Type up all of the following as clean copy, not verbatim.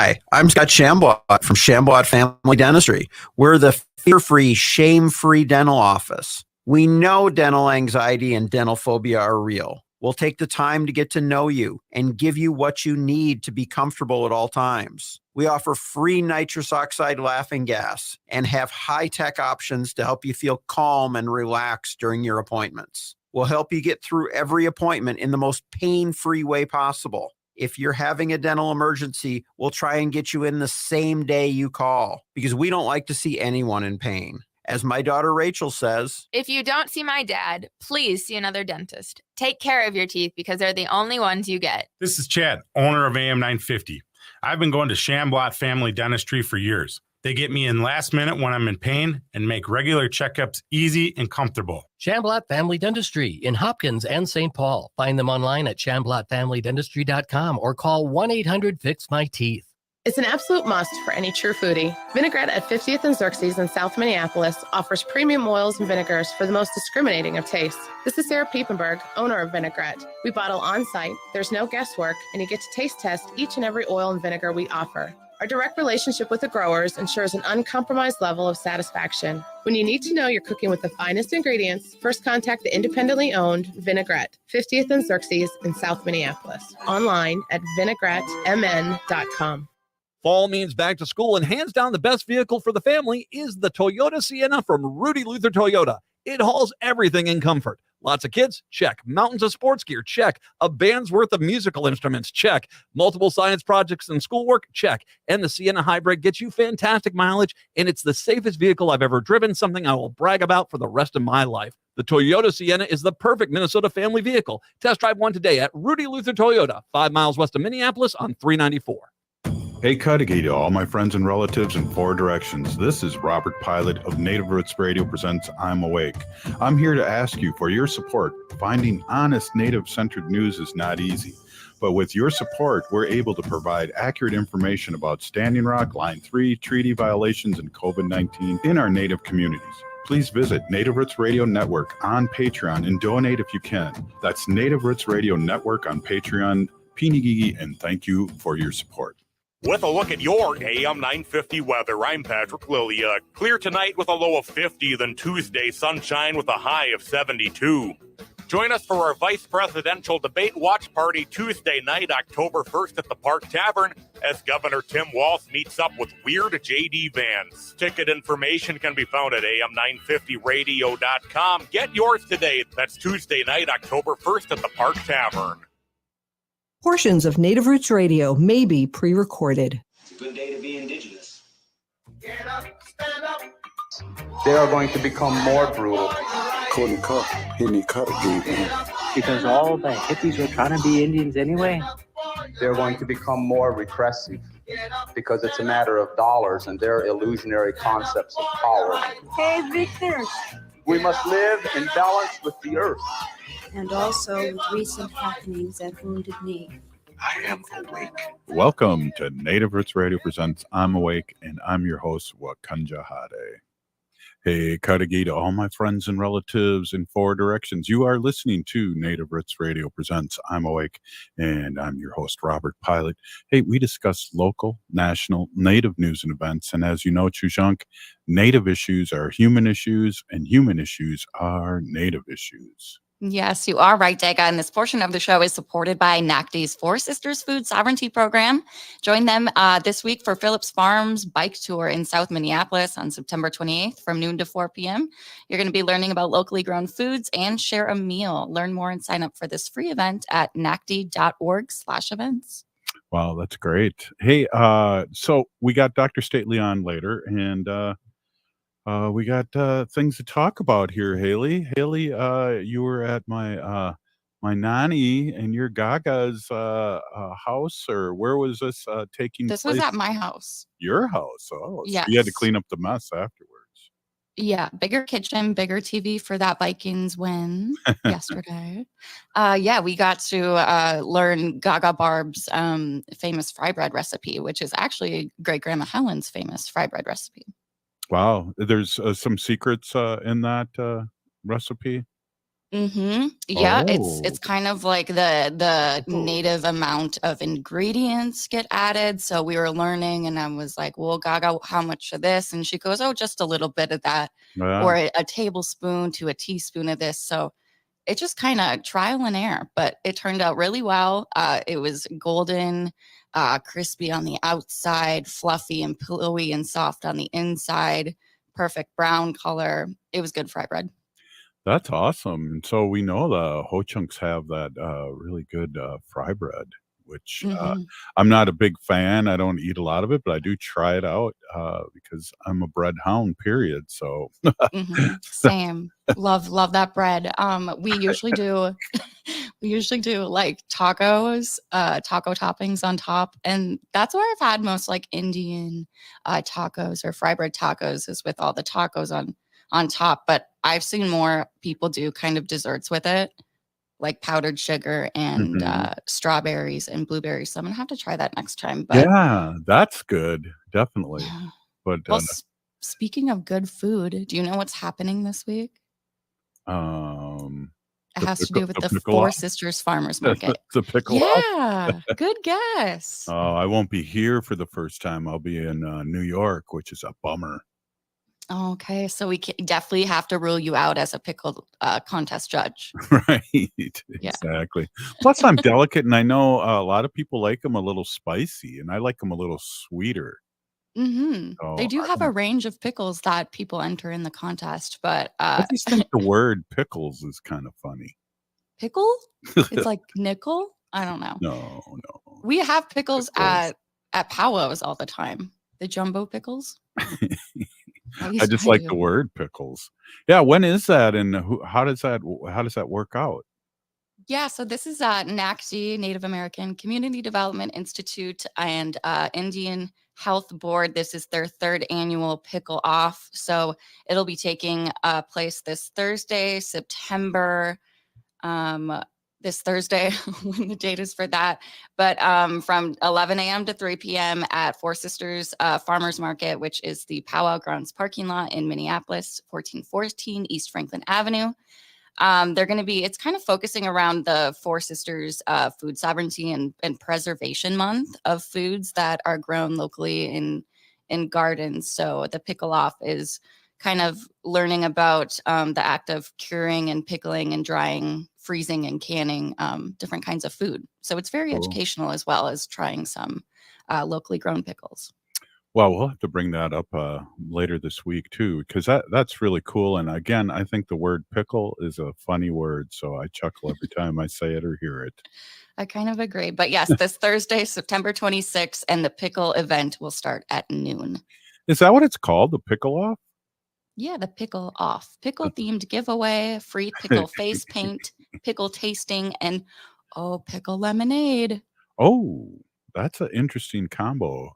Hi, I'm Scott Shamblot from Shamblot Family Dentistry. We're the fear-free, shame-free dental office. We know dental anxiety and dental phobia are real. We'll take the time to get to know you and give you what you need to be comfortable at all times. We offer free nitrous oxide laughing gas and have high-tech options to help you feel calm and relaxed during your appointments. We'll help you get through every appointment in the most pain-free way possible. If you're having a dental emergency, we'll try and get you in the same day you call because we don't like to see anyone in pain. As my daughter Rachel says, if you don't see my dad, please see another dentist. Take care of your teeth because they're the only ones you get. This is Chad, owner of AM 950. I've been going to Shamblot Family Dentistry for years. They get me in last minute when I'm in pain and make regular checkups easy and comfortable. Shamblot Family Dentistry in Hopkins and St. Paul. Find them online at shamblotfamilydentistry.com or call 1-800-FIX-MY-TEETH. It's an absolute must for any true foodie. Vinaigrette at 50th and Xerxes in South Minneapolis offers premium oils and vinegars for the most discriminating of tastes. This is Sarah Piepenberg, owner of Vinaigrette. We bottle on-site, there's no guesswork, and you get to taste test each and every oil and vinegar we offer. Our direct relationship with the growers ensures an uncompromised level of satisfaction. When you need to know you're cooking with the finest ingredients, first contact the independently owned Vinaigrette, 50th and Xerxes in South Minneapolis. Online at vinaigrettemn.com. Fall means back to school, and hands down the best vehicle for the family is the Toyota Sienna from Rudy Luther Toyota. It hauls everything in comfort. Lots of kids? Check. Mountains of sports gear? Check. A band's worth of musical instruments? Check. Multiple science projects and schoolwork? Check. And the Sienna Hybrid gets you fantastic mileage, and it's the safest vehicle I've ever driven, something I will brag about for the rest of my life. The Toyota Sienna is the perfect Minnesota family vehicle. Test drive one today at Rudy Luther Toyota, 5 miles west of Minneapolis on 394. Hey, Cudahy to all my friends and relatives in 4 directions. This is Robert Pilot of Native Roots Radio presents I'm Awake. I'm here to ask you for your support. Finding honest Native-centered news is not easy. But with your support, we're able to provide accurate information about Standing Rock, Line 3, treaty violations, and COVID-19 in our Native communities. Please visit Native Roots Radio Network on Patreon and donate if you can. That's Native Roots Radio Network on Patreon. Pinigigi, and thank you for your support. With a look at your AM 950 weather, I'm Patrick Lilia. Clear tonight with a low of 50, then Tuesday sunshine with a high of 72. Join us for our vice presidential debate watch party Tuesday night, October 1st at the Park Tavern, as Governor Tim Walz meets up with Weird J.D. Vance. Ticket information can be found at am950radio.com. Get yours today. That's Tuesday night, October 1st at the Park Tavern. Portions of Native Roots Radio may be pre-recorded. It's a good day to be indigenous. Get up, stand up. They are going to become more brutal. Couldn't cut any cut again. Because all the hippies were trying to be Indians anyway. They're going to become more repressive because it's a matter of dollars and their illusionary concepts of power. Hey, Victor. We must live in balance with the earth. And also with recent happenings at Wounded Knee. I am awake. Welcome to Native Roots Radio presents I'm Awake, and I'm your host, Wakanja Hade. Hey, Cudahy to all my friends and relatives in 4 directions. You are listening to Native Roots Radio presents I'm Awake, and I'm your host, Robert Pilot. Hey, we discuss local, national, Native news and events, and as you know, Chujunk, Native issues are human issues, and human issues are Native issues. Yes, you are right, Dega. And this portion of the show is supported by NACD's Four Sisters Food Sovereignty Program. Join them this week for Phillips Farms Bike Tour in South Minneapolis on September 28th from noon to 4 p.m. You're going to be learning about locally grown foods and share a meal. Learn more and sign up for this free event at nacd.org/events. Wow, that's great. Hey, so we got Dr. Stately on later, and we got things to talk about here, Haley. Haley, you were at my my nanny and your Gaga's house, or where was this taking place? This was at my house. Your house? Oh, yes. So you had to clean up the mess afterwards. Yeah, bigger kitchen, bigger TV for that Vikings win yesterday. Yeah, we got to learn Gaga Barb's famous fry bread recipe, which is actually Great Grandma Helen's famous fry bread recipe. Wow, there's some secrets in that recipe. Yeah, Oh. it's kind of like the native amount of ingredients get added. So we were learning, and I was like, "Well, Gaga, how much of this?" And she goes, "Oh, just a little bit of that, Yeah. or a tablespoon to a teaspoon of this." So it just kind of trial and error, but it turned out really well. It was golden, crispy on the outside, fluffy and pillowy and soft on the inside, perfect brown color. It was good fry bread. That's awesome. And so we know the Ho Chunks have that really good fry bread, which Mhm. I'm not a big fan. I don't eat a lot of it, but I do try it out because I'm a bread hound, period. So Same. Love that bread. We usually do we usually do like tacos, taco toppings on top, and that's where I've had most like Indian tacos or fry bread tacos is with all the tacos on top. But I've seen more people do kind of desserts with it, like powdered sugar and Mhm. strawberries and blueberries. So I'm gonna have to try that next time. But Yeah, that's good. Definitely. yeah. But Well, speaking of good food, do you know what's happening this week? um, It has to do with the the pickle Four off, Sisters Farmers Market. the pickle off. Yeah, good guess. Oh, I won't be here for the first time. I'll be in New York, which is a bummer. Okay, so we definitely have to rule you out as a pickle contest judge. Right. Yeah. Exactly. Plus, I'm delicate, and I know a lot of people like them a little spicy, and I like them a little sweeter. They So do I have a don't. range of pickles that people enter in the contest, but I just think the word pickles is kind of funny. pickle? It's like nickel? I don't know. No, no. We have pickles Pickles. at powwows all the time. The jumbo pickles. I just like the do. word pickles. Yeah, when is that, and how does that work out? Yeah, so this is NACD, Native American Community Development Institute, and Indian Health Board. This is their third annual pickle off. So it'll be taking place this Thursday, September. This Thursday, when the date is for that. But from 11 a.m. to 3 p.m. at Four Sisters Farmers Market, which is the Powwow Grounds parking lot in Minneapolis, 1414 East Franklin Avenue. They're going to be, it's kind of focusing around the Four Sisters Food Sovereignty and Preservation Month of foods that are grown locally in gardens. So the pickle off is kind of learning about the act of curing and pickling and drying, freezing and canning different kinds of food. So it's very Cool. educational as well as trying some locally grown pickles. Well, we'll have to bring that up later this week too, because that's really cool. And again, I think the word pickle is a funny word, so I chuckle every time I say it or hear it. I kind of agree. But yes, this Thursday, September 26th, and the pickle event will start at noon. Is that what it's called? The pickle off? Yeah, the pickle off. Pickle themed giveaway, free pickle face paint, pickle tasting, and pickle lemonade. Oh, that's an interesting combo.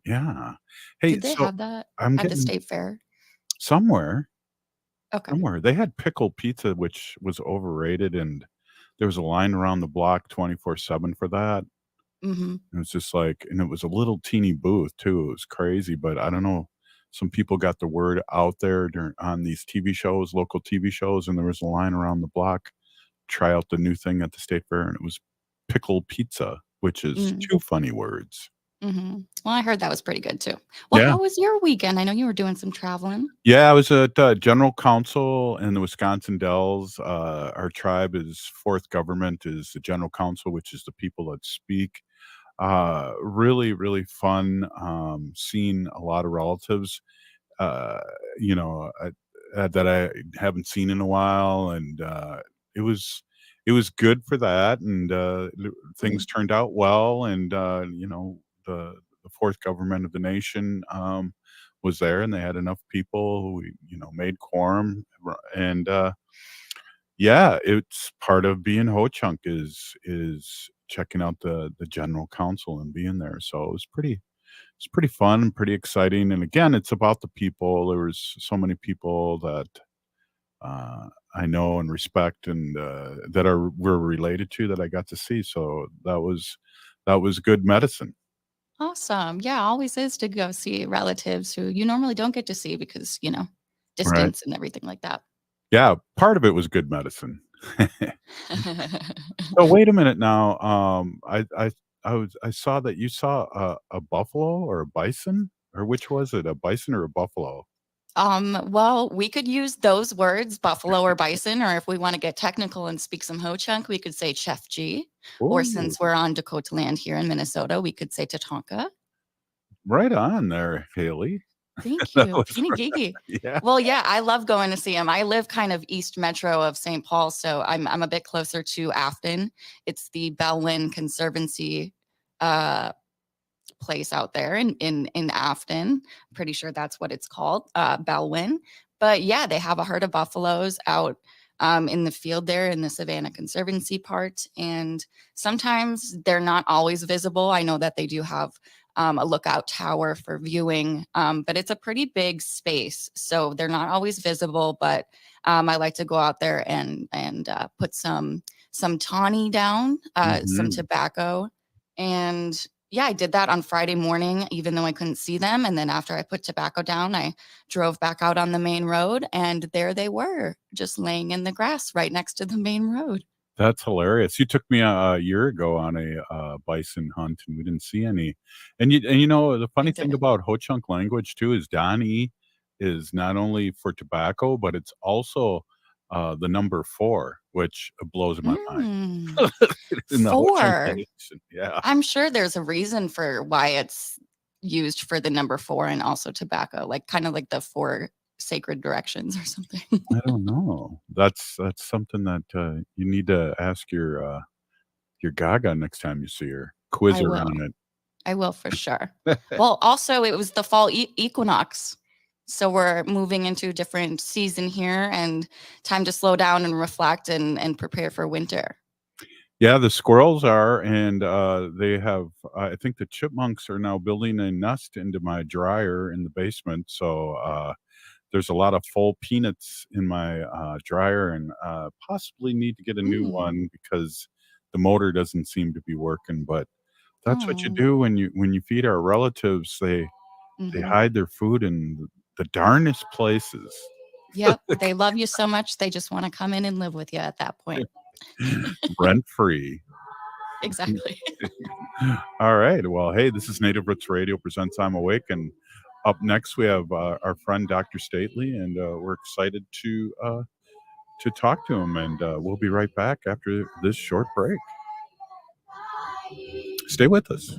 Yeah. Hey, Did they so have that I'm at the getting state fair? somewhere. Okay. Somewhere. They had pickle pizza, which was overrated, and there was a line around the block 24/7 for that. Mm-hmm. It was just like, and it was a little teeny booth too. It was crazy, but I don't know. Some people got the word out there on these TV shows, local TV shows, and there was a line around the block. Try out the new thing at the state fair, and it was pickle pizza, which is two funny words. Mm-hmm. Well, I heard that was pretty good too. Well, Yeah. how was your weekend? I know you were doing some traveling. Yeah, I was at General Council in the Wisconsin Dells. Our tribe is fourth government is the General Council, which is the people that speak. Really, really fun. Seeing a lot of relatives, uh, you know, that I haven't seen in a while, and it was it was good for that, and things turned out well, and the fourth government of the nation was there, and they had enough people who made quorum, and yeah, it's part of being Ho-Chunk is checking out the general council and being there. So it's pretty fun, pretty exciting. And again, it's about the people. There was so many people that I know and respect and that we're related to that I got to see. So that was good medicine. Awesome. Yeah, always is to go see relatives who you normally don't get to see because, Right. distance and everything like that. Yeah, part of it was good medicine. So wait a minute now. I saw that you saw a buffalo or a bison, or which was it? A bison or a buffalo? Well, we could use those words, buffalo or bison, or if we want to get technical and speak some Ho-Chunk, we could say Chef G. Or Ooh. since we're on Dakota land here in Minnesota, we could say Tatanka. Right on there, Haley. Thank That you. was Teeny right. Gigi. Yeah. Well, yeah, I love going to see him. I live kind of east metro of St. Paul, so I'm a bit closer to Afton. It's the Bellwyn Conservancy place out there in Afton. Pretty sure that's what it's called, Bellwyn. But yeah, they have a herd of buffaloes out in the field there in the Savannah Conservancy part. And sometimes they're not always visible. I know that they do have a lookout tower for viewing, but it's a pretty big space. So they're not always visible, but I like to go out there and put some tawny down, some tobacco. And yeah, I did that on Friday morning, even though I couldn't see them. And then after I put tobacco down, I drove back out on the main road, and there they were, just laying in the grass right next to the main road. That's hilarious. You took me a year ago on a bison hunt, and we didn't see any. And you know the funny thing about Ho-Chunk language too is Donnie is not only for tobacco, but it's also the number 4, which blows my mind. In the Ho-Chunk 4. nation. Yeah. I'm sure there's a reason for why it's used for the number 4 and also tobacco, like kind of like the 4 sacred directions or something. I don't know. That's something that you need to ask your Gaga next time you see her. Quiz I her will. on it. I will for sure. Well, also it was the fall equinox. So we're moving into a different season here and time to slow down and reflect and prepare for winter. Yeah, the squirrels are, and they have. I think the chipmunks are now building a nest into my dryer in the basement. So there's a lot of full peanuts in my dryer, and possibly need to get a new one because the motor doesn't seem to be working. But that's what you do when you feed our relatives. They hide their food in the darnest places. Yep, they love you so much they just want to come in and live with you at that point. Rent free. Exactly. All right. Well, hey, this is Native Roots Radio presents I'm Awake, and up next we have our friend Dr. Stately, and we're excited to talk to him. And we'll be right back after this short break. Stay with us.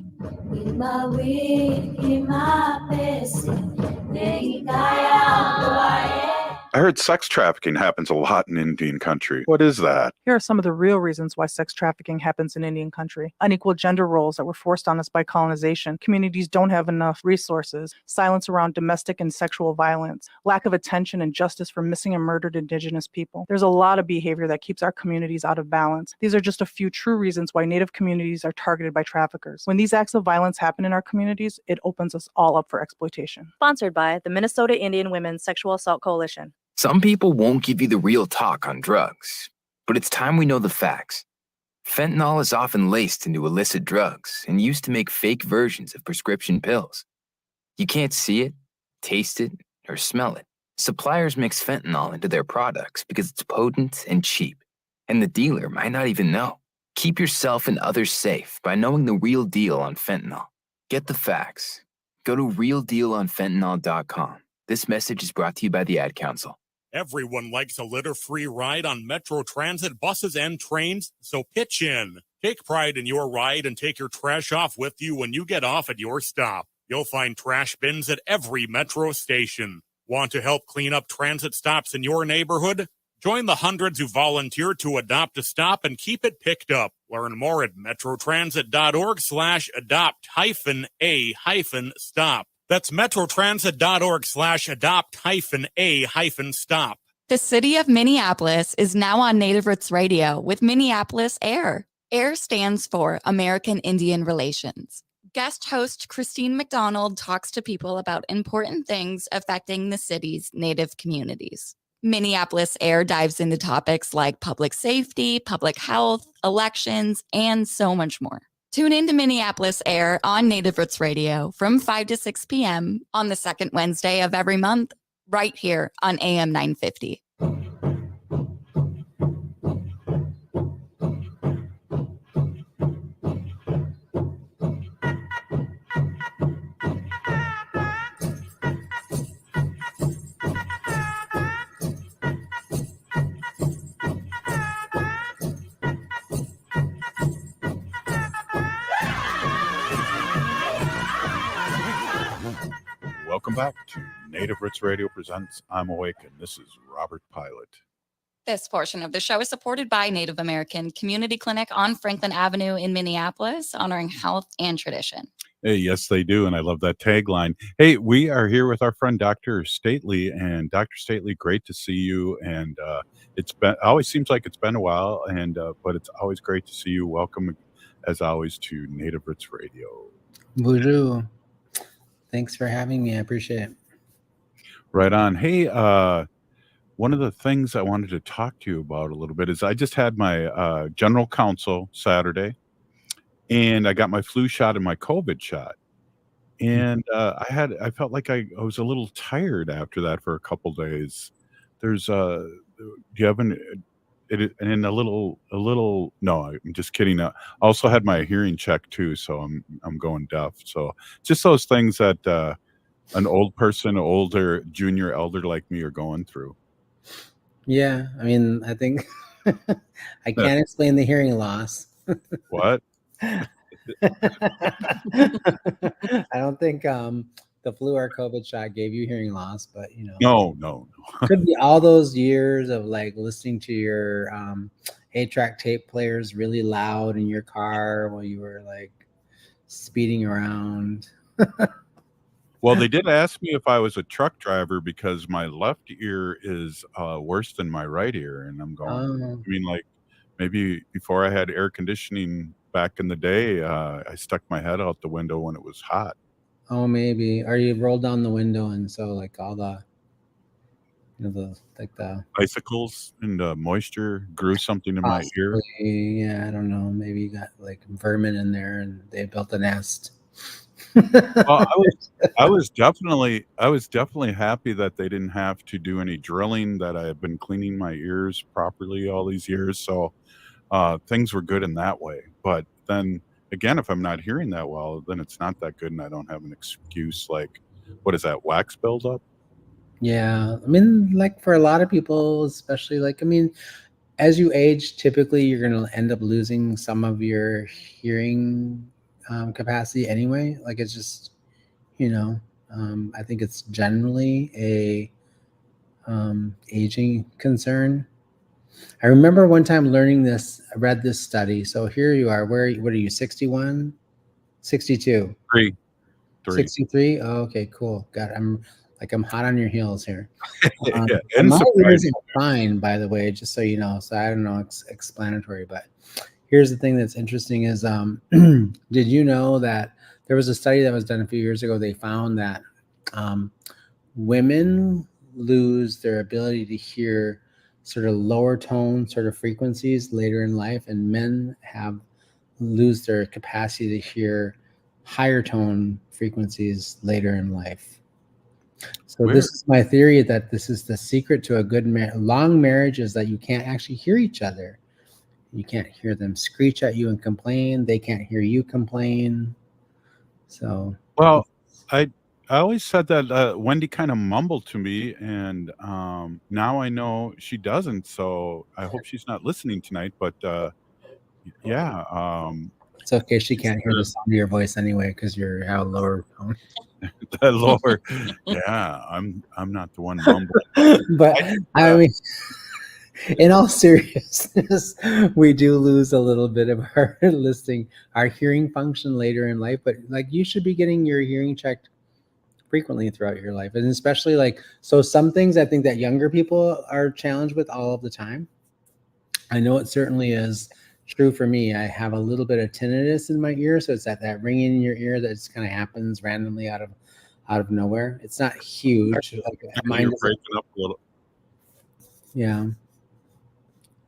I heard sex trafficking happens a lot in Indian country. What is that? Here are some of the real reasons why sex trafficking happens in Indian country. Unequal gender roles that were forced on us by colonization. Communities don't have enough resources. Silence around domestic and sexual violence. Lack of attention and justice for missing and murdered Indigenous people. There's a lot of behavior that keeps our communities out of balance. These are just a few true reasons why Native communities are targeted by traffickers. When these acts of violence happen in our communities, it opens us all up for exploitation. Sponsored by the Minnesota Indian Women's Sexual Assault Coalition. Some people won't give you the real talk on drugs, but it's time we know the facts. Fentanyl is often laced into illicit drugs and used to make fake versions of prescription pills. You can't see it, taste it, or smell it. Suppliers mix fentanyl into their products because it's potent and cheap, and the dealer might not even know. Keep yourself and others safe by knowing the real deal on fentanyl. Get the facts. Go to realdealonfentanyl.com. This message is brought to you by the Ad Council. Everyone likes a litter-free ride on Metro Transit buses and trains, so pitch in. Take pride in your ride and take your trash off with you when you get off at your stop. You'll find trash bins at every Metro station. Want to help clean up transit stops in your neighborhood? Join the hundreds who volunteer to adopt a stop and keep it picked up. Learn more at metrotransit.org/adopt-a-stop. That's metrotransit.org/adopt-a-stop. The city of Minneapolis is now on Native Roots Radio with Minneapolis AIR. AIR stands for American Indian Relations. Guest host Christine McDonald talks to people about important things affecting the city's Native communities. Minneapolis AIR dives into topics like public safety, public health, elections, and so much more. Tune in to Minneapolis AIR on Native Roots Radio from 5 to 6 p.m. on the second Wednesday of every month, right here on AM 950. Welcome back to Native Roots Radio Presents I'm Awake, and this is Robert Pilot. This portion of the show is supported by Native American Community Clinic on Franklin Avenue in Minneapolis, honoring health and tradition. Hey, yes, they do, and I love that tagline. Hey, we are here with our friend Dr. Stately, and Dr. Stately, great to see you. And it's been always seems like it's been a while, and but it's always great to see you. Welcome, as always, to Native Roots Radio. Voodoo. Thanks for having me. I appreciate it. Right on. Hey, one of the things I wanted to talk to you about a little bit is I just had my general counsel Saturday, and I got my flu shot and my COVID shot. And I felt like I was a little tired after that for a couple days. There's do you have and a little no, I'm just kidding. I also had my hearing checked too, so I'm going deaf. So just those things that an old person, older, junior elder like me are going through. Yeah, I mean, I think I can't explain the hearing loss. What? I don't think the flu or COVID shot gave you hearing loss, but you know, no. Could be all those years of like listening to your 8-track tape players really loud in your car while you were like speeding around. Well, they did ask me if I was a truck driver because my left ear is worse than my right ear, and I'm going. I mean, like maybe before I had air conditioning back in the day, I stuck my head out the window when it was hot. Oh, maybe. Or you rolled down the window, and so like all the, the icicles and the moisture grew something in my ear. Yeah, I don't know. Maybe you got like vermin in there, and they built a nest. Well, I was definitely happy that they didn't have to do any drilling. That I have been cleaning my ears properly all these years, so things were good in that way. But then again, if I'm not hearing that well, then it's not that good, and I don't have an excuse. Like, what is that, wax buildup? Yeah, I mean, like for a lot of people, especially like, I mean, as you age, typically you're going to end up losing some of your hearing capacity anyway. Like it's just, I think it's generally a aging concern. I remember one time learning this, I read this study. So here you are. What are you, 61? 62? 3. 63? Oh, okay, cool. God, I'm hot on your heels here. Yeah, and my ears are fine, by the way, just so you know. So I don't know, it's explanatory, but here's the thing that's interesting is, did you know that there was a study that was done a few years ago? They found that women lose their ability to hear sort of lower tone sort of frequencies later in life, and men lose their capacity to hear higher tone frequencies later in life. So This is my theory, that this is the secret to a good long marriage, is that you can't actually hear each other. You can't hear them screech at you and complain. They can't hear you complain. So, well, I always said that Wendy kind of mumbled to me, and now I know she doesn't. So I hope she's not listening tonight. But yeah, it's okay. She can't hear the sound of your voice anyway because you're out lower tone. The lower, yeah, I'm not the one mumbling. But I mean, in all seriousness, we do lose a little bit of our our hearing function later in life. But like, you should be getting your hearing checked frequently throughout your life, and especially so some things I think that younger people are challenged with all of the time. I know it certainly is true for me. I have a little bit of tinnitus in my ear, so it's that ringing in your ear that just kind of happens randomly out of nowhere. It's not huge. Mine you're breaking up a little. Yeah.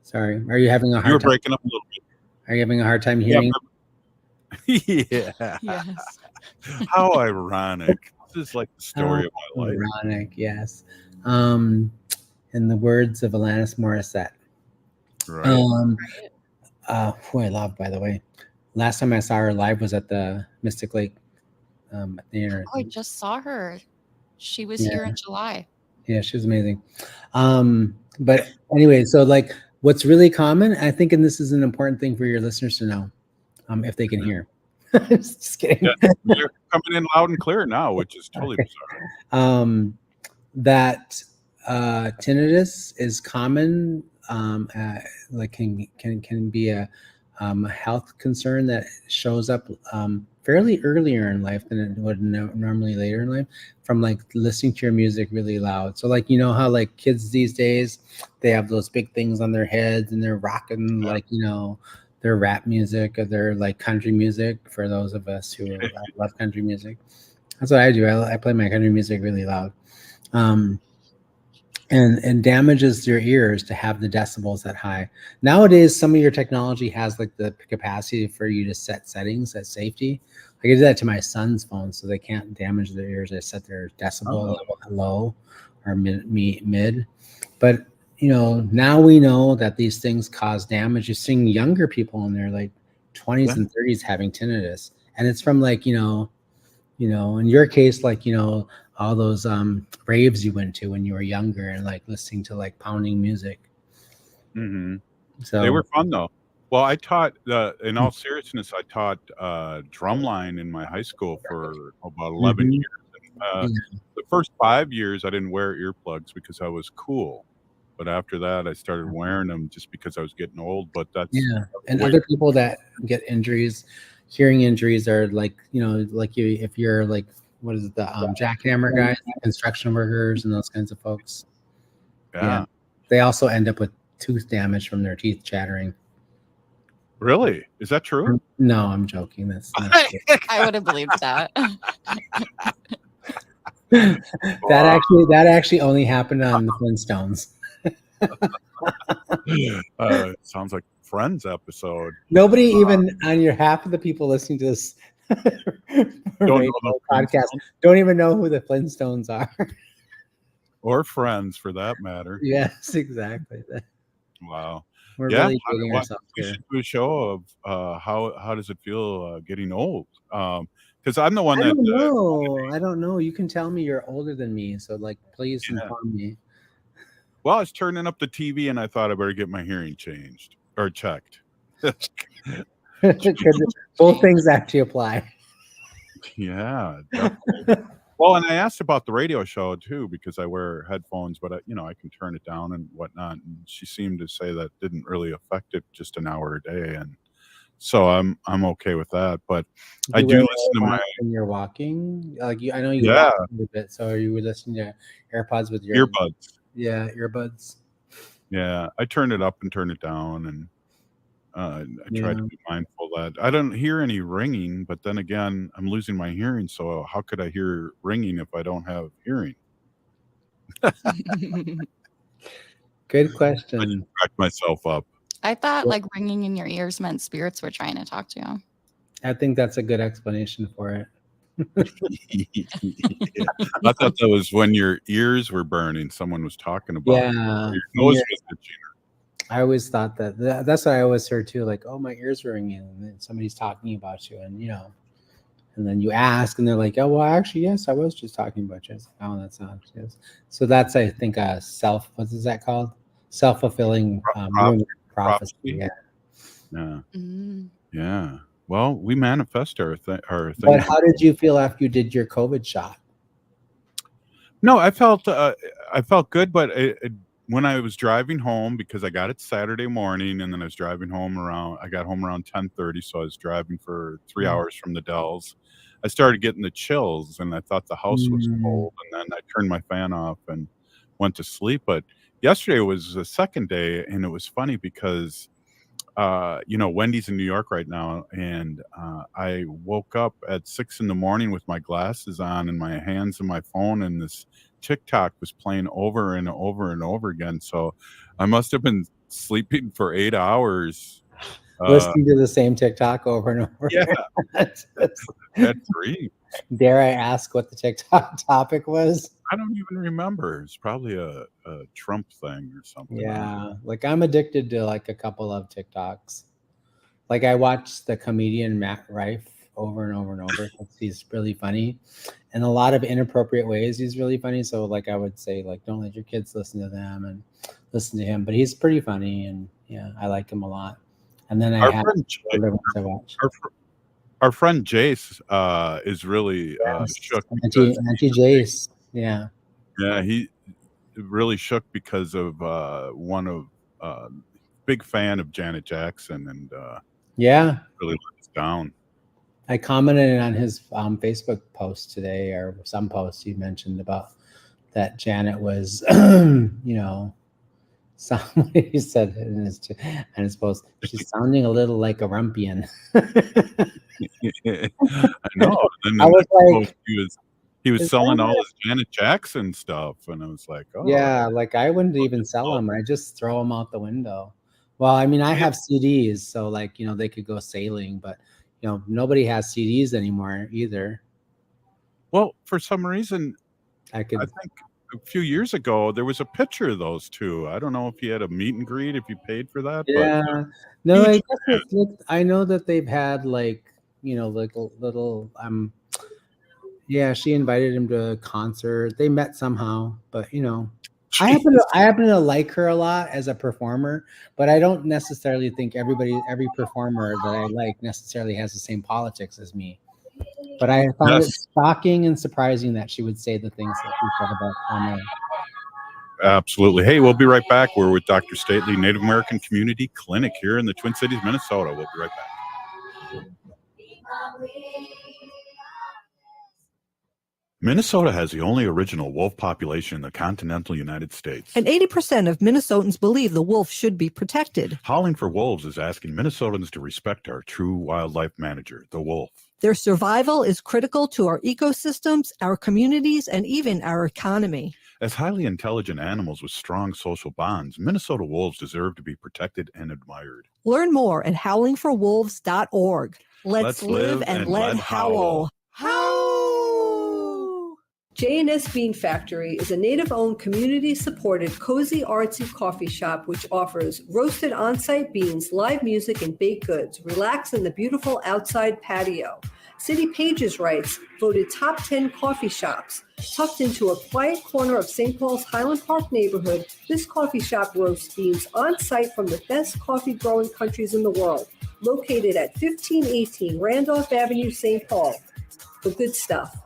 Sorry. Are you having a hard time? You were breaking up a little bit. Are you having a hard time hearing? Yeah. Yes. How ironic. This is like the story of my life. Ironic, yes. In the words of Alanis Morissette. Right. Who I love, by the way. Last time I saw her live was at the Mystic Lake Theater. Oh, I just saw her. She was here in July. Yeah, she was amazing. But anyway, so what's really common, I think, and this is an important thing for your listeners to know, if they can hear. Just kidding. Yeah, you're coming in loud and clear now, which is totally bizarre. That tinnitus is common, like can be a health concern that shows up fairly earlier in life than it would normally later in life, from like listening to your music really loud. So like, you know how like kids these days, they have those big things on their heads and they're rocking like, you know, their rap music or their like country music, for those of us who love country music. That's what I do. I play my country music really loud. And damages your ears to have the decibels that high. Nowadays, some of your technology has like the capacity for you to set settings at safety. I did that to my son's phone so they can't damage their ears. I set their decibel level at low or mid. But you know, now we know that these things cause damage. You're seeing younger people in their like 20s and 30s having tinnitus, and it's from like you know, in your case, like you know, all those raves you went to when you were younger and like listening to like pounding music. Mm-hmm. So they were fun though. Well, I taught in all seriousness, I taught drumline in my high school for about 11 years. And, the first 5 years I didn't wear earplugs because I was cool. But after that, I started wearing them just because I was getting old. But that's and other people that get injuries, hearing injuries, are like you know, like if you're like what is it, the jackhammer guys, construction workers, and those kinds of folks. Yeah, they also end up with tooth damage from their teeth chattering. Really? Is that true? No, I'm joking. That's not true. I would have believed that. That actually only happened on the Flintstones. Sounds like Friends episode. Nobody even on your half of the people listening to this podcast don't even know who the Flintstones are. Or Friends, for that matter. Yes, exactly. Wow. We're really dating ourselves we here. should do a show of how does it feel getting old? Because I'm the one that I don't know. You can tell me you're older than me, so like please inform me. Well, I was turning up the TV and I thought I better get my hearing changed or checked. Both things actually apply. Yeah, definitely. Well, and I asked about the radio show too because I wear headphones, but I can turn it down and whatnot. And she seemed to say that didn't really affect it, just an hour a day, and so I'm okay with that. But I do listen to my when you're walking. Like I know you Yeah. walk a little bit, so are you listening to AirPods with your earbuds. Yeah, earbuds. Yeah, I turn it up and turn it down, and I try Yeah. to be mindful that I don't hear any ringing. But then again, I'm losing my hearing, so how could I hear ringing if I don't have hearing? Good I question. just cracked myself up. I thought like ringing in your ears meant spirits were trying to talk to you. I think that's a good explanation for it. Yeah. I thought that was when your ears were burning. Someone was talking about it, Yeah. or your nose was itching. I always thought that's what I always heard too. Like, oh, my ears are ringing, and then somebody's talking about you, and and then you ask, and they're like, oh, well, actually, yes, I was just talking about you. Oh, that's not. Yes. So that's, I think, what is that called? Self-fulfilling prophecy. Yeah. Yeah. Yeah. Well, we manifest our thing. But how did you feel after you did your COVID shot? No, I felt good, but when I was driving home, because I got it Saturday morning, and then I was driving home I got home around 10:30, so I was driving for 3 hours from the Dells. I started getting the chills, and I thought the house was cold, and then I turned my fan off and went to sleep. But yesterday was the second day, and it was funny because Wendy's in New York right now, and I woke up at 6 a.m. with my glasses on and my hands on my phone, and this TikTok was playing over and over and over again. So I must have been sleeping for 8 hours. Listening to the same TikTok over and over. Yeah. Had dreams. Dare I ask what the TikTok topic was? I don't even remember. It's probably a Trump thing or something. Yeah, like I'm addicted to like a couple of TikToks. Like I watch the comedian Matt Rife over and over and over because he's really funny, in a lot of inappropriate ways. He's really funny. So like I would say like don't let your kids listen to them and listen to him. But he's pretty funny, and yeah, I like him a lot. And then I have other ones I watch. Our friend Jace is really shook. Auntie Jace. Yeah. Yeah, he really shook because of big fan of Janet Jackson, and Yeah. really let us down. I commented on his Facebook post today, or some post he mentioned about that Janet was, somebody said in his post, she's sounding a little like a rumpian. I know. And then I was like, he was is selling that all a- his Janet Jackson stuff, and I was like, oh, yeah, like I wouldn't even sell them. I just throw them out the window. Well, I mean, I have CDs, so like, they could go sailing, but nobody has CDs anymore either. Well, for some reason, I think a few years ago there was a picture of those two. I don't know if you had a meet and greet, if you paid for that. Yeah. No, I guess I know that they've had like like a little yeah, she invited him to a concert. They met somehow, but I happen to like her a lot as a performer, but I don't necessarily think every performer that I like necessarily has the same politics as me. But I found it shocking and surprising that she would say the things that she said about Kanye. Absolutely. Hey, we'll be right back. We're with Dr. Stately, Native American Community Clinic here in the Twin Cities, Minnesota. We'll be right back. Minnesota has the only original wolf population in the continental United States. And 80% of Minnesotans believe the wolf should be protected. Howling for Wolves is asking Minnesotans to respect our true wildlife manager, the wolf. Their survival is critical to our ecosystems, our communities, and even our economy. As highly intelligent animals with strong social bonds, Minnesota wolves deserve to be protected and admired. Learn more at howlingforwolves.org. Let's live and let howl. J&S Bean Factory is a native-owned, community-supported, cozy, artsy coffee shop which offers roasted on-site beans, live music, and baked goods. Relax in the beautiful outside patio. City Pages writes, voted top 10 coffee shops. Tucked into a quiet corner of St. Paul's Highland Park neighborhood, this coffee shop roasts beans on-site from the best coffee-growing countries in the world. Located at 1518 Randolph Avenue, St. Paul. The good stuff.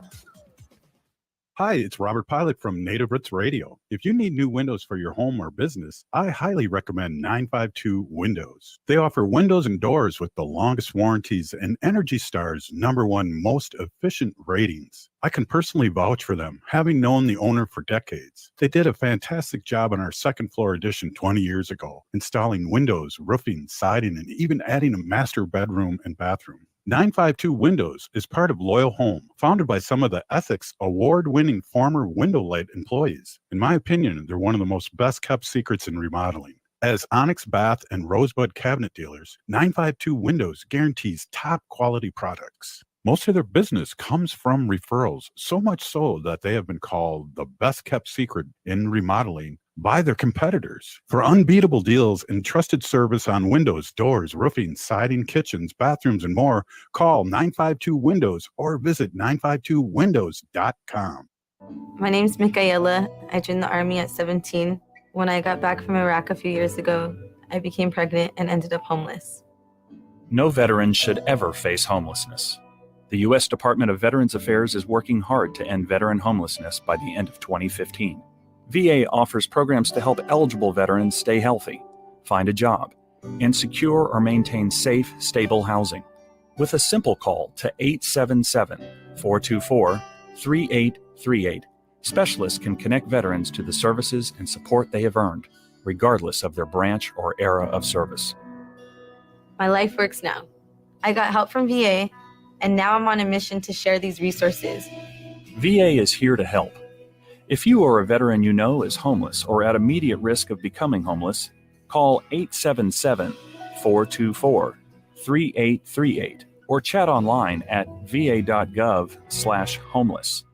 Hi, it's Robert Pilot from Native Roots Radio. If you need new windows for your home or business, I highly recommend 952 Windows. They offer windows and doors with the longest warranties and Energy Star's #1 most efficient ratings. I can personally vouch for them, having known the owner for decades. They did a fantastic job on our second floor addition 20 years ago, installing windows, roofing, siding, and even adding a master bedroom and bathroom. 952 Windows is part of Loyal Home, founded by some of the Ethics award-winning former Window Light employees. In my opinion, they're one of the most best-kept secrets in remodeling. As Onyx Bath and Rosebud cabinet dealers, 952 Windows guarantees top-quality products. Most of their business comes from referrals, so much so that they have been called the best-kept secret in remodeling by their competitors. For unbeatable deals and trusted service on windows, doors, roofing, siding, kitchens, bathrooms, and more, call 952 Windows or visit 952windows.com. My name's Michaela. I joined the Army at 17. When I got back from Iraq a few years ago, I became pregnant and ended up homeless. No veteran should ever face homelessness. The U.S. Department of Veterans Affairs is working hard to end veteran homelessness by the end of 2015. VA offers programs to help eligible veterans stay healthy, find a job, and secure or maintain safe, stable housing. With a simple call to 877-424-3838, specialists can connect veterans to the services and support they have earned, regardless of their branch or era of service. My life works now. I got help from VA, and now I'm on a mission to share these resources. VA is here to help. If you or a veteran you know is homeless or at immediate risk of becoming homeless, call 877-424-3838 or chat online at va.gov/homeless.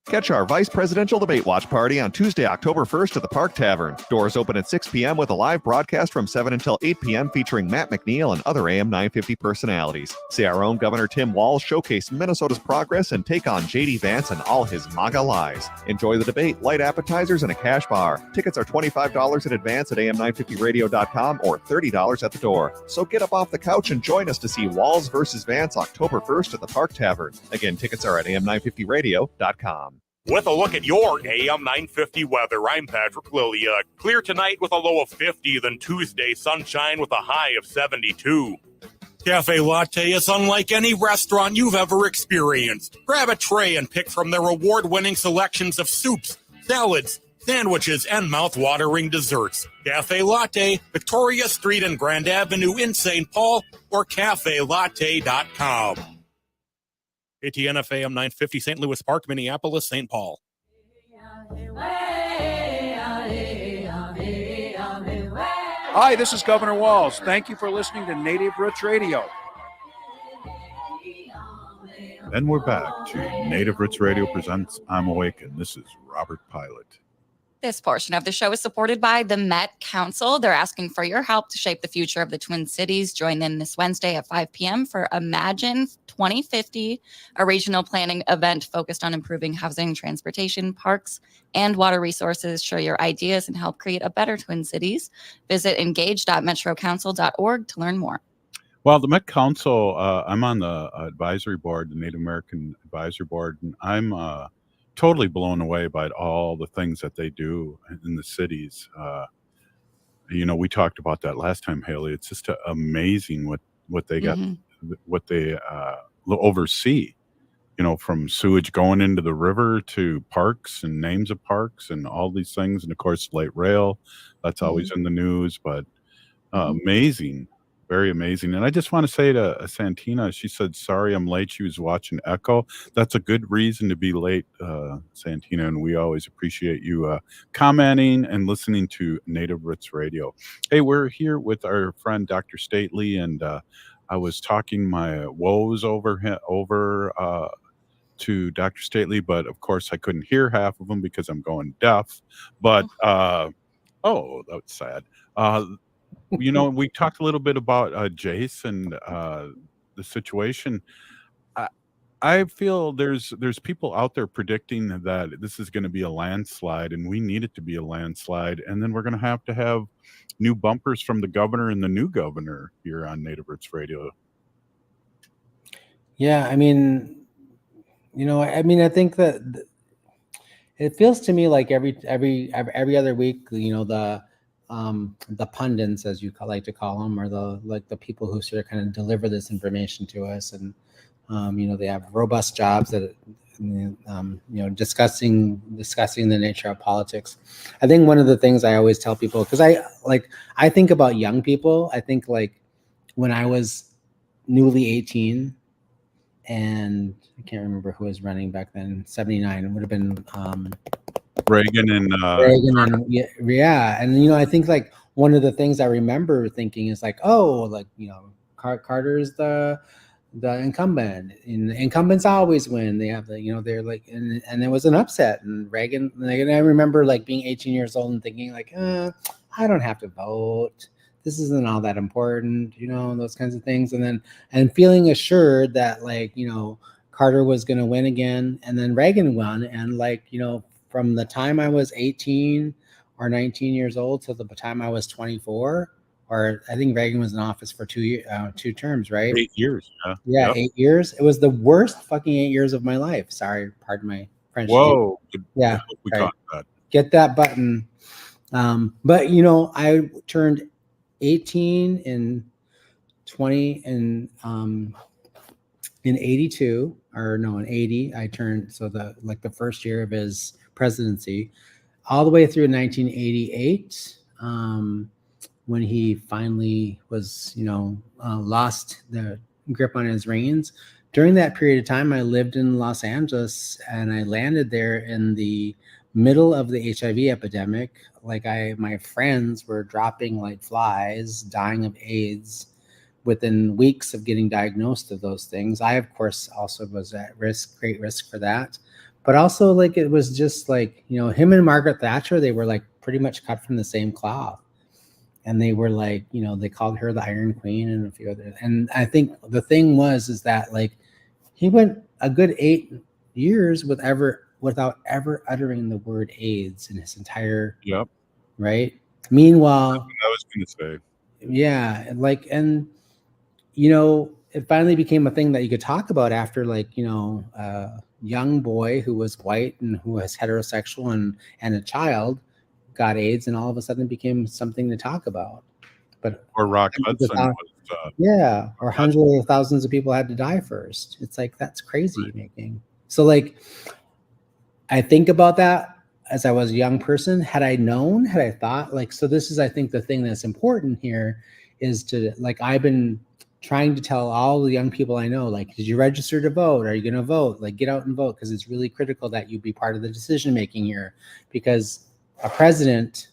Catch our Vice Presidential Debate Watch Party on Tuesday, October 1st at the Park Tavern. Doors open at 6 p.m. with a live broadcast from 7 until 8 p.m. featuring Matt McNeil and other AM 950 personalities. See our own Governor Tim Walz showcase Minnesota's progress and take on J.D. Vance and all his MAGA lies. Enjoy the debate, light appetizers, and a cash bar. Tickets are $25 in advance at am950radio.com or $30 at the door. So get up off the couch and join us to see Walz versus Vance October 1st at the Park Tavern. Again, tickets are at am950radio.com. With a look at your AM 950 weather, I'm Patrick Lilia. Clear tonight with a low of 50, then Tuesday sunshine with a high of 72. Cafe Latte is unlike any restaurant you've ever experienced. Grab a tray and pick from their award-winning selections of soups, salads, sandwiches, and mouth-watering desserts. Cafe Latte, Victoria Street and Grand Avenue in St. Paul, or cafelatte.com. ATNF AM 950, St. Louis Park, Minneapolis, St. Paul. Hi, this is Governor Walz. Thank you for listening to Native Roots Radio. And we're back to Native Roots Radio presents I'm Awake, and this is Robert Pilot. This portion of the show is supported by the Met Council. They're asking for your help to shape the future of the Twin Cities. Join in this Wednesday at 5 p.m. for Imagine 2050, a regional planning event focused on improving housing, transportation, parks, and water resources. Share your ideas and help create a better Twin Cities. Visit engage.metrocouncil.org to learn more. Well, the Met Council, I'm on the advisory board, the Native American Advisory Board, and I'm totally blown away by all the things that they do in the cities. We talked about that last time, Haley. It's just amazing what they got, what they oversee. From sewage going into the river to parks and names of parks and all these things, and of course light rail. That's always in the news, but amazing. Very amazing. And I just want to say to Santina, she said, sorry, I'm late. She was watching Echo. That's a good reason to be late, Santina. And we always appreciate you commenting and listening to Native Roots Radio. Hey, we're here with our friend, Dr. Stately, and I was talking my woes over to Dr. Stately, but of course I couldn't hear half of them because I'm going deaf. But, that was sad. We talked a little bit about Jace and the situation. I feel there's people out there predicting that this is going to be a landslide, and we need it to be a landslide. And then we're going to have new bumpers from the governor and the new governor here on Native Roots Radio. Yeah, I think that it feels to me like every other week, the pundits, as you like to call them, or the people who sort of kind of deliver this information to us, and they have robust jobs that discussing the nature of politics. I think one of the things I always tell people, because I think about young people. I think like when I was newly 18, and I can't remember who was running back then, 79. It would have been Reagan and I think like one of the things I remember thinking is like, Carter's the incumbent, and the incumbents always win. They have they're like, and there was an upset, and Reagan. And I remember like being 18 years old and thinking like, I don't have to vote. This isn't all that important, those kinds of things. And feeling assured that Carter was going to win again, and then Reagan won, and from the time I was 18 or 19 years old to the time I was 24, or I think Reagan was in office for 2 terms, right? 8 years. Yeah, yep. 8 years. It was the worst fucking 8 years of my life. Sorry, pardon my French. Whoa. Yeah. We caught that. Get that button. But I turned 18 in 82, or no, in 80. I turned, so the first year of his presidency, all the way through 1988, when he finally was, lost the grip on his reins. During that period of time, I lived in Los Angeles, and I landed there in the middle of the HIV epidemic. My friends were dropping like flies, dying of AIDS within weeks of getting diagnosed of those things. I, of course, also was at great risk for that. but also like it was just like, you know, him and Margaret Thatcher, they were like pretty much cut from the same cloth. And they were like, you know, they called her the Iron Queen and a few others. And I think the thing is that like he went a good 8 years without ever uttering the word AIDS in his entire right. Meanwhile, I was going to say, yeah, like, and you know, it finally became a thing that you could talk about after, like, you know, a young boy who was white and who was heterosexual and a child got AIDS, and all of a sudden it became something to talk about. But or Rock Hudson was, or hundreds of thousands of people had to die first. It's like, that's crazy making. So like, I think about that as I was a young person. Had I known, had I thought, like, so this is, I think the thing that's important here is to, like, I've been trying to tell all the young people I know, like, did you register to vote? Are you going to vote? Like, get out and vote, because it's really critical that you be part of the decision making here, because a president,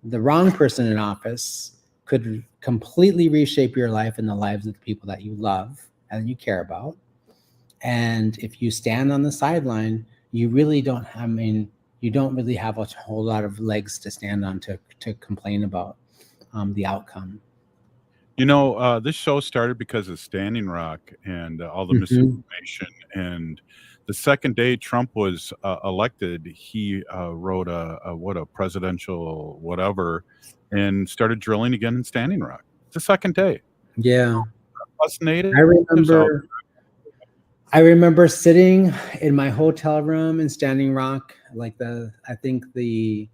the wrong person in office, could completely reshape your life and the lives of the people that you love and you care about. And if you stand on the sideline, you really don't have, I mean, you don't really have a whole lot of legs to stand on to complain about the outcome. You know, this show started because of Standing Rock and all the misinformation. And the second day Trump was elected, he wrote a presidential whatever and started drilling again in Standing Rock. The second day. Yeah. Us natives. I remember sitting in my hotel room in Standing Rock, like I think the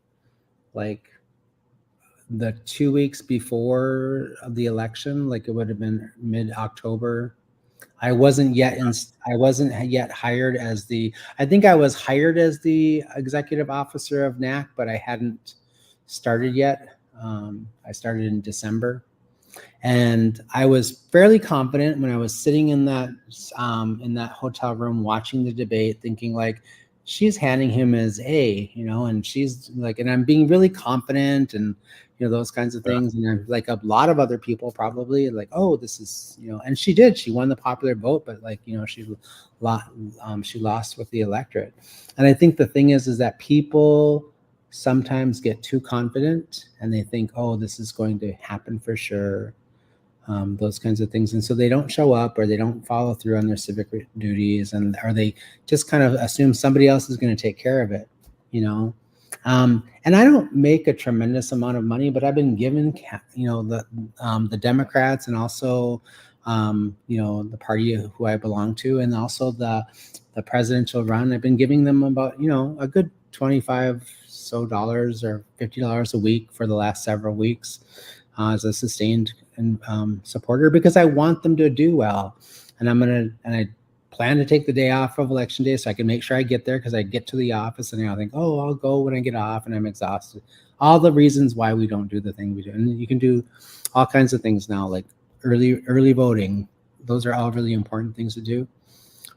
2 weeks before the election, like it would have been mid-October. I wasn't yet hired as I think I was hired as the executive officer of NAC, but I hadn't started yet. I started in December. And I was fairly confident when I was sitting in that hotel room watching the debate, thinking like, she's handing him his A, you know, and she's like, and I'm being really confident and, you know, those kinds of things. And I'm like, a lot of other people probably like, oh, this is, you know, and she won the popular vote, but like, you know, she lost with the electorate. And I think the thing is that people sometimes get too confident and they think, oh, this is going to happen for sure. Those kinds of things. And so they don't show up, or they don't follow through on their civic duties, or they just kind of assume somebody else is going to take care of it, you know? And I don't make a tremendous amount of money, but I've been given, you know, the Democrats and also, you know, the party who I belong to, and also the presidential run, I've been giving them about, you know, a good $25 or $50 a week for the last several weeks as a sustained supporter, because I want them to do well. And I plan to take the day off of election day so I can make sure I get there, because I get to the office and I think, oh, I'll go when I get off, and I'm exhausted. All the reasons why we don't do the thing we do. And you can do all kinds of things now, like early voting. Those are all really important things to do.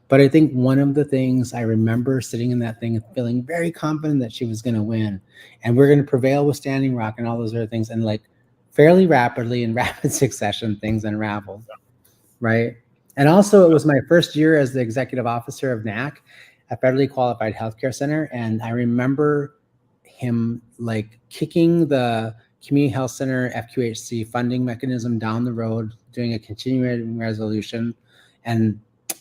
But I think one of the things I remember sitting in that thing and feeling very confident that she was going to win, and we're going to prevail with Standing Rock and all those other things. And like fairly rapidly, in rapid succession, things unraveled, right? And also, it was my first year as the executive officer of NAC, a federally qualified healthcare center. And I remember him like kicking the community health center FQHC funding mechanism down the road, doing a continuing resolution, and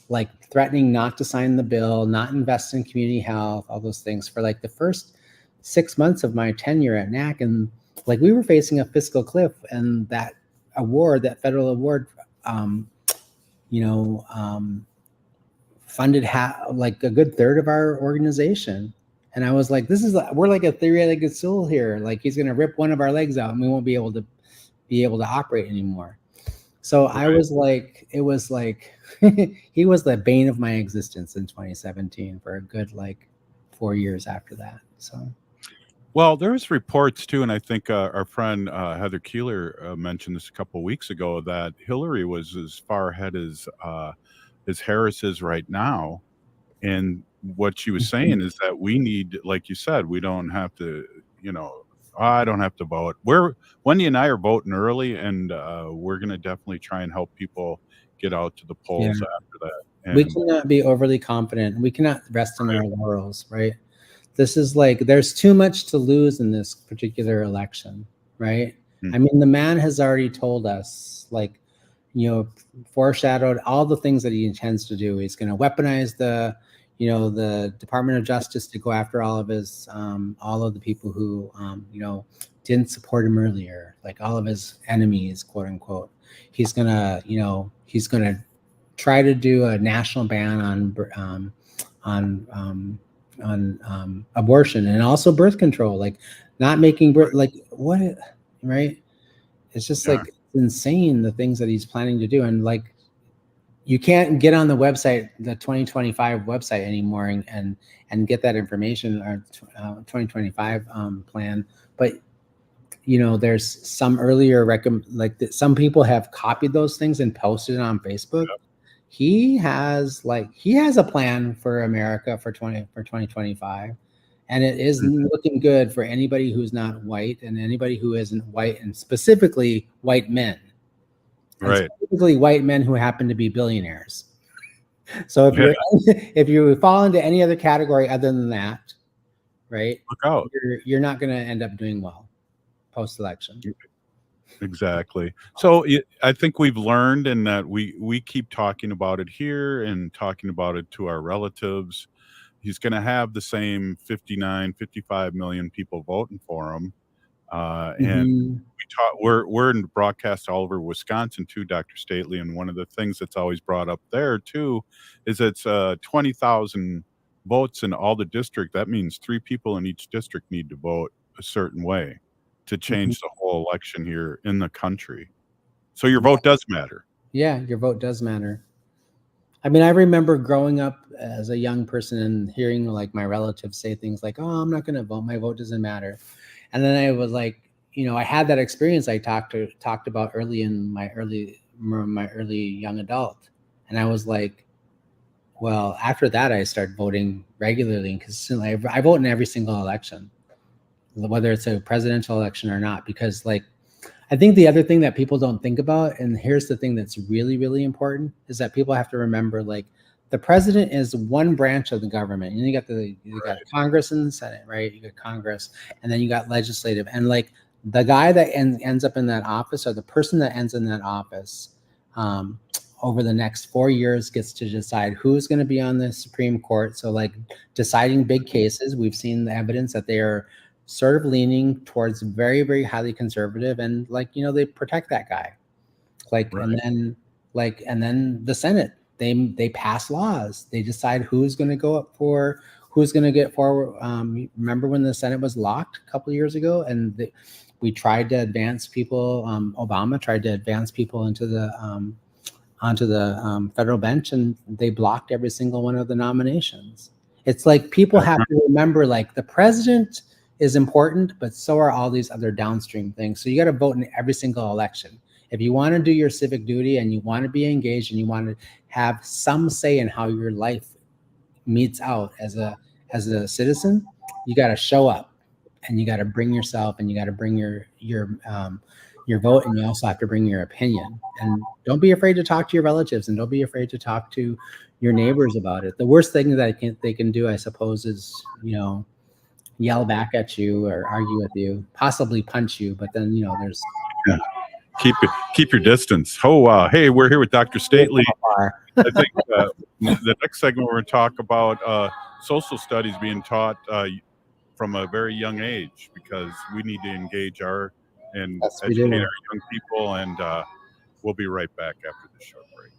like threatening not to sign the bill, not invest in community health, all those things for like the first 6 months of my tenure at NAC. And like we were facing a fiscal cliff, and that federal award, funded like a good third of our organization. And I was like, we're like a three-legged stool here. Like he's going to rip one of our legs out and we won't be able to operate anymore. So I was like, it was like, he was the bane of my existence in 2017 for a good, 4 years after that. So. Well, there's reports too, and I think our friend Heather Keeler mentioned this a couple of weeks ago, that Hillary was as far ahead as Harris is right now. And what she was saying is that we need, like you said, we don't have to, I don't have to vote. Wendy and I are voting early, and we're going to definitely try and help people get out to the polls after that. We And cannot be overly confident. We cannot rest on our laurels, right? This is like, there's too much to lose in this particular election, right? I mean, the man has already told us, like, foreshadowed all the things that he intends to do. He's going to weaponize the Department of Justice to go after all of the people who, didn't support him earlier, like all of his enemies, quote unquote. He's gonna try to do a national ban on abortion and also birth control, like not making birth, like what, right? It's just like insane the things that he's planning to do. And like, you can't get on the website, the 2025 website anymore and get that information, or 2025 plan. But there's some earlier some people have copied those things and posted it on Facebook. He has a plan for America for 2025, and it is looking good for anybody who's not white and anybody who isn't white, and specifically white men. Right. Specifically white men who happen to be billionaires. So if you fall into any other category other than that, right? Look out. You're not going to end up doing well post-election. Exactly. So I think we've learned, in that we keep talking about it here and talking about it to our relatives. He's going to have the same 55 million people voting for him. And we're in broadcast all over Wisconsin too, Dr. Stately. And one of the things that's always brought up there too is it's 20,000 votes in all the district. That means 3 people in each district need to vote a certain way to change the whole election here in the country. So your vote does matter. Yeah, your vote does matter. I mean, I remember growing up as a young person and hearing like my relatives say things like, "Oh, I'm not going to vote. My vote doesn't matter." And then I was like, I had that experience I talked about early in my early young adult. And I was like, well, after that, I started voting regularly and consistently. I vote in every single election, whether it's a presidential election or not, because like, I think the other thing that people don't think about, and here's the thing that's really, really important, is that people have to remember, like, the president is one branch of the government. And you got Congress and the Senate, right? You got Congress, and then you got legislative. And like the guy that ends up in that office, or the person that ends in that office, over the next 4 years gets to decide who's going to be on the Supreme Court. So like deciding big cases, we've seen the evidence that they are sort of leaning towards very, very highly conservative, and like, they protect that guy. Like, and then the Senate, they pass laws. They decide who's going to get forward. Remember when the Senate was locked a couple of years ago, and we tried to advance people. Obama tried to advance people onto the federal bench, and they blocked every single one of the nominations. It's like people have to remember, like, the president is important, but so are all these other downstream things. So you got to vote in every single election. If you want to do your civic duty and you want to be engaged and you want to have some say in how your life meets out as a citizen, you got to show up, and you got to bring yourself, and you got to bring your vote, and you also have to bring your opinion. And don't be afraid to talk to your relatives, and don't be afraid to talk to your neighbors about it. The worst thing that they can do, I suppose, is yell back at you or argue with you, possibly punch you. But then there's keep your distance. Oh, hey, we're here with Dr. Stately. I think the next segment we're going to talk about social studies being taught from a very young age, because we need to engage and educate our young people. And we'll be right back after this short break.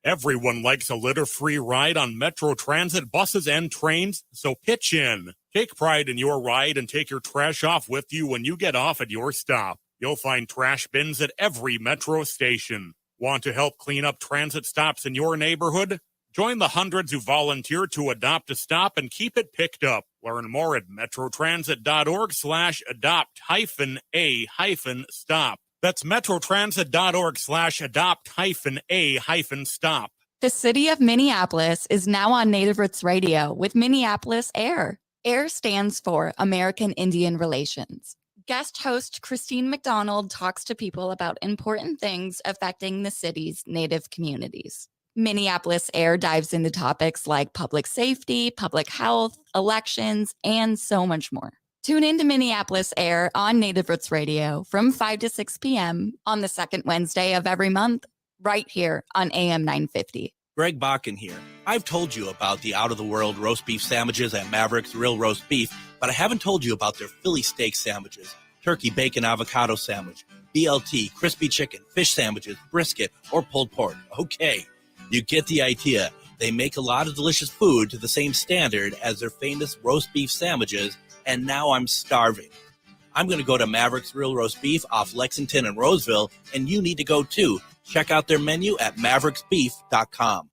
Everyone likes a litter-free ride on Metro Transit buses and trains, so pitch in. Take pride in your ride and take your trash off with you when you get off at your stop. You'll find trash bins at every Metro station. Want to help clean up transit stops in your neighborhood? Join the hundreds who volunteer to adopt a stop and keep it picked up. Learn more at metrotransit.org/adopt-a-stop. That's metrotransit.org/adopt-a-stop. The city of Minneapolis is now on Native Roots Radio with Minneapolis AIR. AIR stands for American Indian Relations. Guest host Christine McDonald talks to people about important things affecting the city's Native communities. Minneapolis Air dives into topics like public safety, public health, elections, and so much more. Tune in to Minneapolis Air on Native Roots Radio from 5 to 6 p.m. on the second Wednesday of every month, right here on AM 950. Greg Bakken here. I've told you about the out-of-the-world roast beef sandwiches at Maverick's Real Roast Beef, but I haven't told you about their Philly steak sandwiches, turkey bacon avocado sandwich, BLT, crispy chicken, fish sandwiches, brisket, or pulled pork. Okay, you get the idea. They make a lot of delicious food to the same standard as their famous roast beef sandwiches, and now I'm starving. I'm going to go to Maverick's Real Roast Beef off Lexington and Roseville, and you need to go too. Check out their menu at mavericksbeef.com.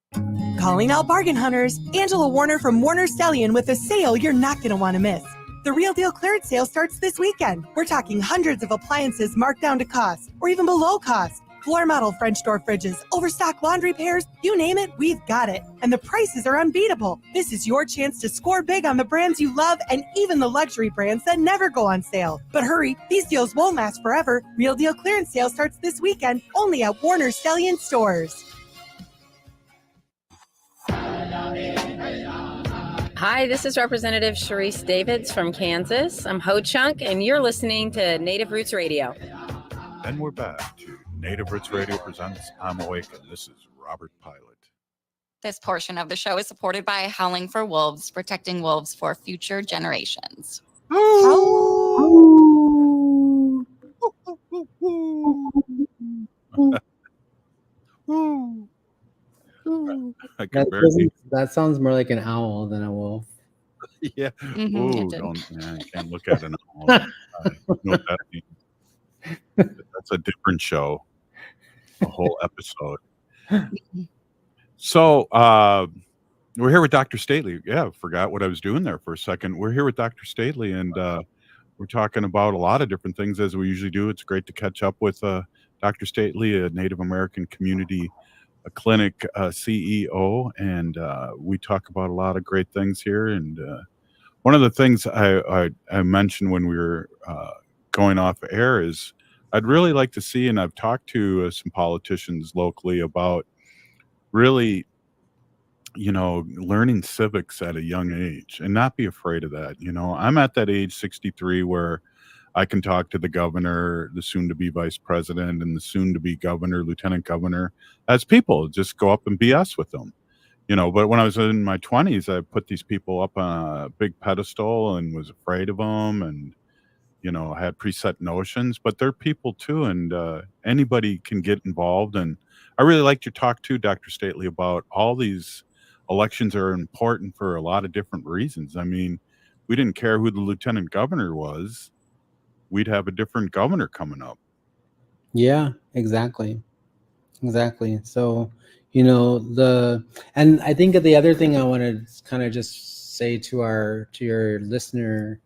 Calling all bargain hunters, Angela Warner from Warner Stallion with a sale you're not going to want to miss. The Real Deal clearance sale starts this weekend. We're talking hundreds of appliances marked down to cost or even below cost. Floor model French door fridges, overstock laundry pairs, you name it, we've got it. And the prices are unbeatable. This is your chance to score big on the brands you love and even the luxury brands that never go on sale. But hurry, these deals won't last forever. Real Deal clearance sale starts this weekend only at Warner Stallion stores. Hi, this is Representative Sharice Davids from Kansas. I'm Ho Chunk, and you're listening to Native Roots Radio. And we're back to Native Roots Radio presents I'm Awake, and this is Robert Pilot. This portion of the show is supported by Howling for Wolves, protecting wolves for future generations. That sounds more like an owl than a wolf. Yeah. Mm-hmm. I can't look at an owl. I don't know what that means. That's a different show. A whole episode. So we're here with Dr. Stately. Yeah, forgot what I was doing there for a second. We're here with Dr. Stately, and we're talking about a lot of different things as we usually do. It's great to catch up with Dr. Stately, a Native American community clinic CEO, and we talk about a lot of great things here. And one of the things I mentioned when we were going off air is I'd really like to see, and I've talked to some politicians locally about really, learning civics at a young age and not be afraid of that. I'm at that age, 63, where I can talk to the governor, the soon-to-be vice president, and the soon-to-be governor, lieutenant governor, as people. Just go up and BS with them. But when I was in my 20s, I put these people up on a big pedestal and was afraid of them, and had preset notions, but they're people too, and anybody can get involved. And I really liked your talk too, Dr. Stately, about all these elections are important for a lot of different reasons. I mean, we didn't care who the lieutenant governor was. We'd have a different governor coming up. Yeah, exactly. So, and I think the other thing I want to kind of just say to your listenership.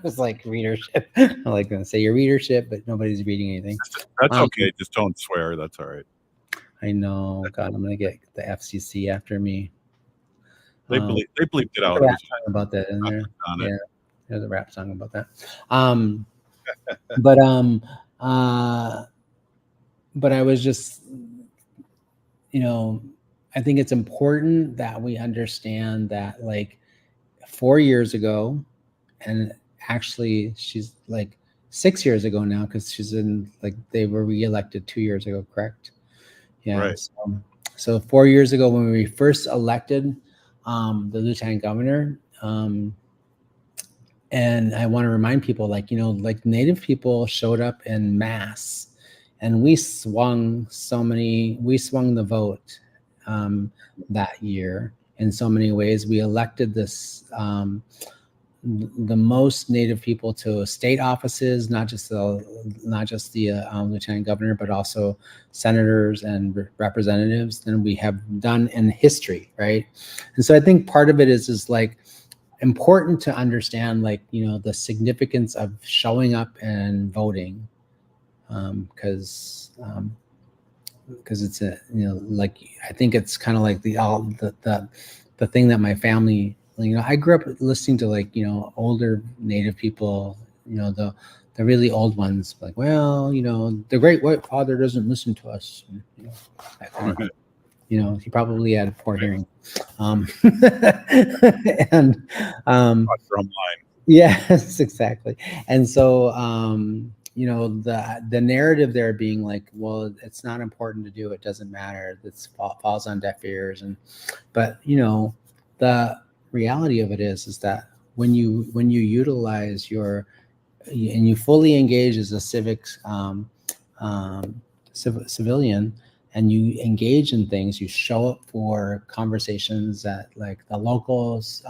It's like readership. I like to say your readership, but nobody's reading anything. That's okay. Just don't swear. That's all right. I know. God, I'm gonna get the FCC after me. They bleeped it out. Rap song about that in there. Yeah, there's a rap song about that. But I was just, I think it's important that we understand that, like, 4 years ago, and actually she's like 6 years ago now, because she's in, like, they were reelected 2 years ago, correct? Yeah. Right. So 4 years ago, when we first elected the lieutenant governor, and I want to remind people, like Native people showed up in mass, and we swung the vote that year in so many ways. We elected the most Native people to state offices, not just the lieutenant governor, but also senators and representatives than we have done in history, right? And so I think part of it is like important to understand, like, the significance of showing up and voting, because it's like, I think it's kind of like the thing that my family I grew up listening to older Native people, the really old ones, like, well, the great white father doesn't listen to us. And, that kind of thing. He probably had poor hearing. And yes, exactly. And so, the narrative there being like, well, it's not important to do, it doesn't matter. It falls on deaf ears. But the reality of it is that when you utilize and you fully engage as a civilian, and you engage in things, you show up for conversations at like the locals,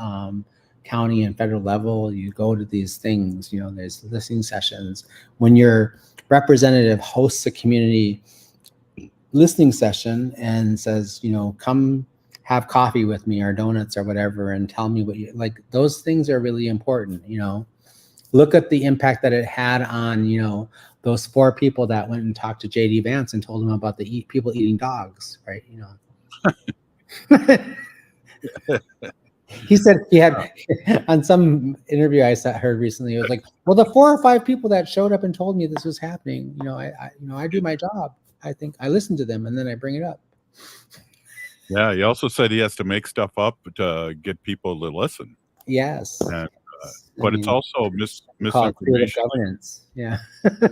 county and federal level, you go to these things, there's listening sessions. When your representative hosts a community listening session and says, come have coffee with me or donuts or whatever, and tell me what you like, those things are really important. Look at the impact that it had on, those 4 people that went and talked to JD Vance and told him about the people eating dogs, right? He said he had on some interview I heard recently, it was like, well, the 4 or 5 people that showed up and told me this was happening, I do my job. I think I listen to them and then I bring it up. Yeah, he also said he has to make stuff up to get people to listen. Yes. And, but it's also misinformation. Governance. Yeah.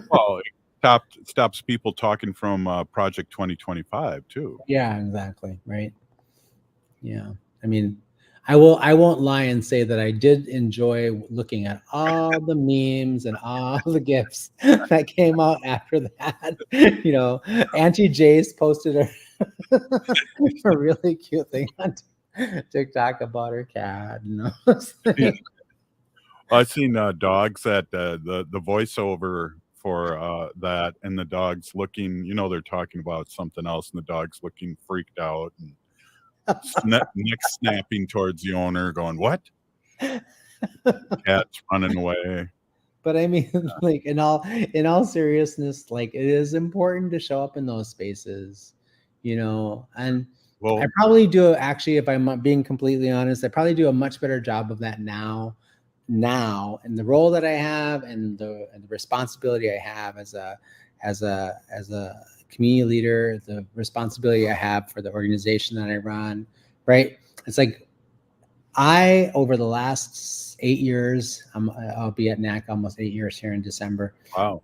Well, it stops people talking from Project 2025 too. Yeah, exactly. Right. Yeah. I mean, I won't lie and say that I did enjoy looking at all the memes and all the GIFs that came out after that. Auntie Jace posted a really cute thing on TikTok about her cat. Yeah. I've seen dogs that the voiceover for that, and the dog's looking, they're talking about something else, and the dog's looking freaked out and neck snapping towards the owner, going, "What?" Cat's running away. But I mean, like in all seriousness, like it is important to show up in those spaces, and I probably do, actually, if I'm being completely honest, I probably do a much better job of that now, and the role that I have and the responsibility I have as a community leader, the responsibility I have for the organization that I run, right? It's like over the last 8 years, I'll be at NAC almost 8 years here in December. Wow.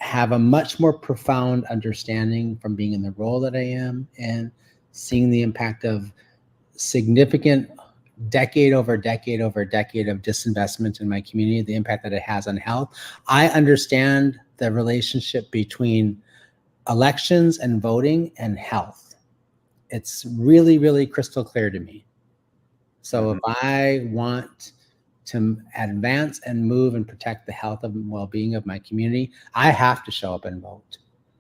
Have a much more profound understanding from being in the role that I am and seeing the impact of significant decade over decade over decade of disinvestment in my community, the impact that it has on health. I understand the relationship between elections and voting and health. It's really, really crystal clear to me. So if I want to advance and move and protect the health and well-being of my community, I have to show up and vote.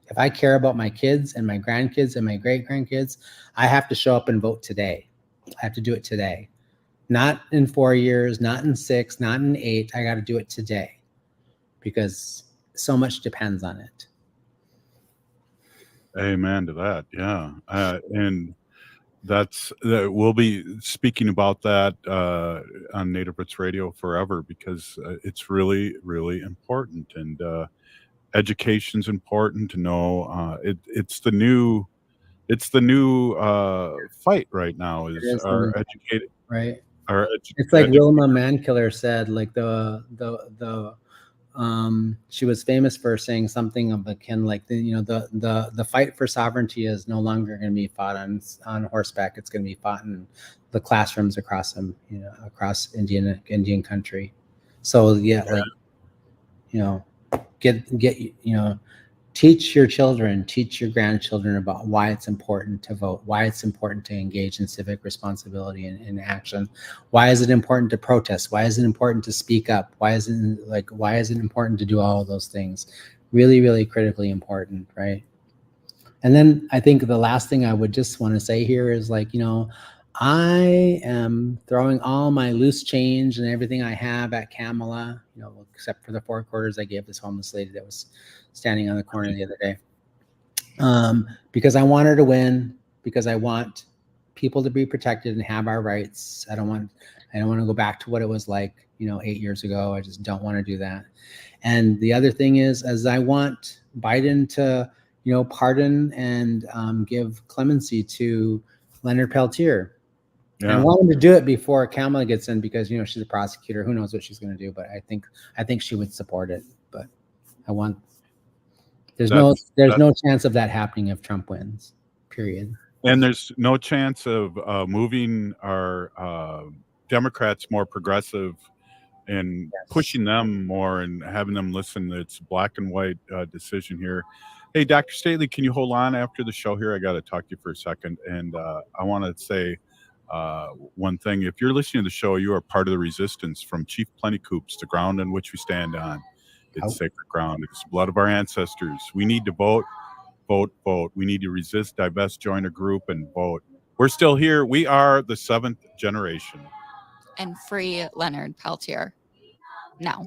If I care about my kids and my grandkids and my great-grandkids, I have to show up and vote today. I have to do it today. Not in 4 years, not in 6, not in 8. I got to do it today because so much depends on it. Amen to that. Yeah. And we'll be speaking about that on Native Roots Radio forever, because it's really, really important, and education's important to know. It's the new fight right now. Is our educated right? It's like Wilma Mankiller said, like she was famous for saying something of akin like the fight for sovereignty is no longer going to be fought on horseback. It's going to be fought in the classrooms across Indian country. So teach your children, teach your grandchildren about why it's important to vote, why it's important to engage in civic responsibility and in action. Why is it important to protest? Why is it important to speak up? Why is it important to do all of those things? Really, really critically important, right? And then I think the last thing I would just want to say here is I am throwing all my loose change and everything I have at Kamala, except for the 4 quarters I gave this homeless lady that was standing on the corner the other day, because I want her to win, because I want people to be protected and have our rights. I I don't want to go back to what it was like, 8 years ago. I just don't want to do that. And the other thing is I want Biden to, pardon and give clemency to Leonard Peltier. Yeah. And I want him to do it before Kamala gets in because, she's a prosecutor. Who knows what she's going to do? But I think she would support it. But there's no chance of that happening if Trump wins, period. And there's no chance of moving our Democrats more progressive and pushing them more and having them listen. It's black and white decision here. Hey, Dr. Staley, can you hold on after the show here? I got to talk to you for a second. And I want to say one thing. If you're listening to the show, you are part of the resistance from Chief Plentycoops, the ground on which we stand on. It's sacred ground. It's the blood of our ancestors. We need to vote, vote, vote. We need to resist, divest, join a group, and vote. We're still here. We are the 7th generation. And free Leonard Peltier now.